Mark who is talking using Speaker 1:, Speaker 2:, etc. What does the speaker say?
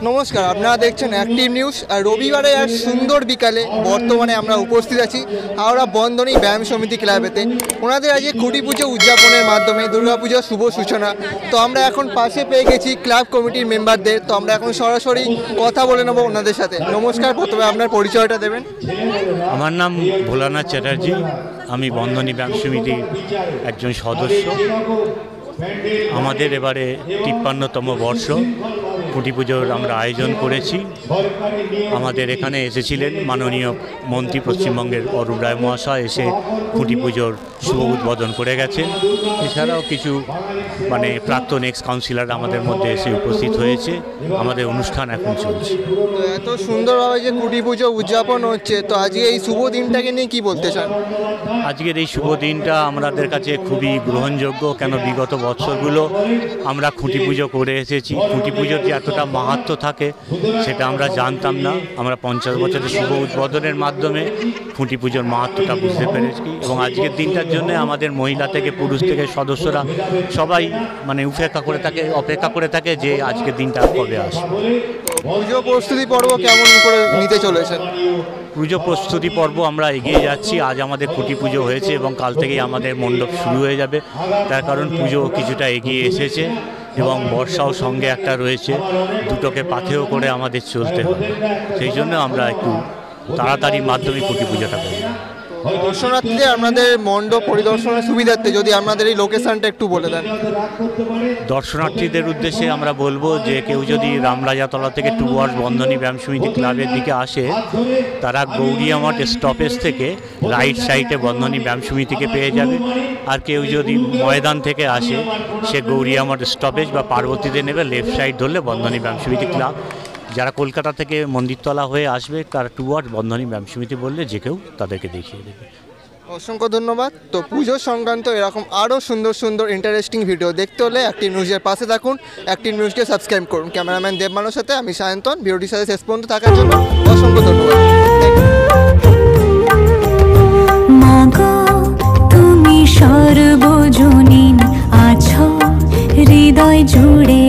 Speaker 1: নমস্কার, আপনারা দেখছেন অ্যাক্টিভ নিউজ। আর রবিবারে এক সুন্দর বিকালে বর্তমানে আমরা উপস্থিত আছি হাওড়া বন্ধনী ব্যায়াম সমিতি ক্লাবেতে। ওনাদের আজকে খুঁটি পুজো উদযাপনের মাধ্যমে দুর্গাপুজোর শুভ সূচনা। তো আমরা এখন পাশে পেয়ে গেছি ক্লাব কমিটির মেম্বারদের। তো আমরা এখন সরাসরি কথা বলে নেবো ওনাদের সাথে। নমস্কার, প্রথমে আপনার পরিচয়টা দেবেন।
Speaker 2: আমার নাম ভোলানাথ চ্যাটার্জি, আমি বন্ধনী ব্যায়াম সমিতির একজন সদস্য। আমাদের এবারে ৫৩তম বর্ষ খুঁটি পুজোর আমরা আয়োজন করেছি। আমাদের এখানে এসেছিলেন মাননীয় মন্ত্রী পশ্চিমবঙ্গের অরূপ রায় মহাশয়, এসে খুঁটি পুজোর শুভ উদ্বোধন করে গেছেন। এছাড়াও কিছু প্রাক্তন এক্স কাউন্সিলর আমাদের মধ্যে এসে উপস্থিত হয়েছে। আমাদের অনুষ্ঠান এখন চলছে।
Speaker 1: তো এত সুন্দরভাবে যে খুঁটি পুজো উদযাপন হচ্ছে, তো আজকে এই শুভ দিনটাকে নিয়ে কি বলতে চান?
Speaker 2: আজকের এই শুভ দিনটা আমাদের কাছে খুবই গ্রহণযোগ্য, কেন বিগত বছরগুলো আমরা খুঁটি পুজো করে এসেছি। খুঁটি পুজোর যে এতটা মাহাত্ম্য থাকে সেটা আমরা জানতাম না। আমরা ৫০ বছরের শুভ উদ্বোধনের মাধ্যমে খুঁটি পুজোর মাহাত্ম্যটা বুঝতে পেরেছি। এবং আজকের দিনটার জন্য আমাদের মহিলা থেকে পুরুষ থেকে সদস্যরা সবাই অপেক্ষা করে থাকে যে আজকের দিনটা কবে আসে।
Speaker 1: পুজো প্রস্তুতি পর্ব কেমন করে নিতে চলেছেন?
Speaker 2: পুজো প্রস্তুতি পর্ব আমরা এগিয়ে যাচ্ছি। আজ আমাদের খুঁটি পুজো হয়েছে এবং কাল থেকেই আমাদের মণ্ডপ শুরু হয়ে যাবে। তার কারণ পুজো কিছুটা এগিয়ে এসেছে এবং বর্ষাও সঙ্গে একটা রয়েছে, দুটোকে পাথেয় করে আমাদের চলতে হবে। সেই জন্য আমরা একটু তাড়াতাড়ির মাধ্যমে খুঁটি পুজোটা করি।
Speaker 1: দর্শনার্থীদের আপনাদের মণ্ডপ পরিদর্শনের সুবিধার্থে যদি আপনাদের এই লোকেশনটা একটু বলে দেন।
Speaker 2: দর্শনার্থীদের উদ্দেশ্যে আমরা বলবো যে কেউ যদি রামরাজাতলা থেকে টুয়ার্স বন্ধনী ব্যায়াম সমিতি ক্লাবের দিকে আসে, তারা গৌরিয়া মঠ স্টপেজ থেকে রাইট সাইডে বন্ধনী ব্যায়াম সমিতিকে পেয়ে যাবে। আর কেউ যদি ময়দান থেকে আসে, সে গৌরিয়া মঠ স্টপেজ বা পার্বতীতে নেবে, লেফট সাইড ধরলে বন্ধনী ব্যায়াম সমিতি ক্লাব। যারা কলকাতা থেকে মন্দিরতলা হয়ে আসবে, তারা টুয়ার্স বন্ধনী ব্যায়াম সমিতি বললে যে কেউ তাদেরকে দেখিয়ে দেবে।
Speaker 1: অসংখ্য ধন্যবাদ। তো পুজো সংক্রান্ত এরকম আরও সুন্দর সুন্দর ইন্টারেস্টিং ভিডিও দেখতে হলে অ্যাক্টিভ নিউজের পাশে থাকুন, অ্যাক্টিভ নিউজকে সাবস্ক্রাইব করুন। ক্যামেরাম্যান দেবমানের সাথে আমি সায়ন্তন। ভিডিওটির সাথে শেষ পর্যন্ত থাকার জন্য অসংখ্য ধন্যবাদ।
Speaker 3: মাগো তুমি সর্বজনীন আছো হৃদয় জুড়ে।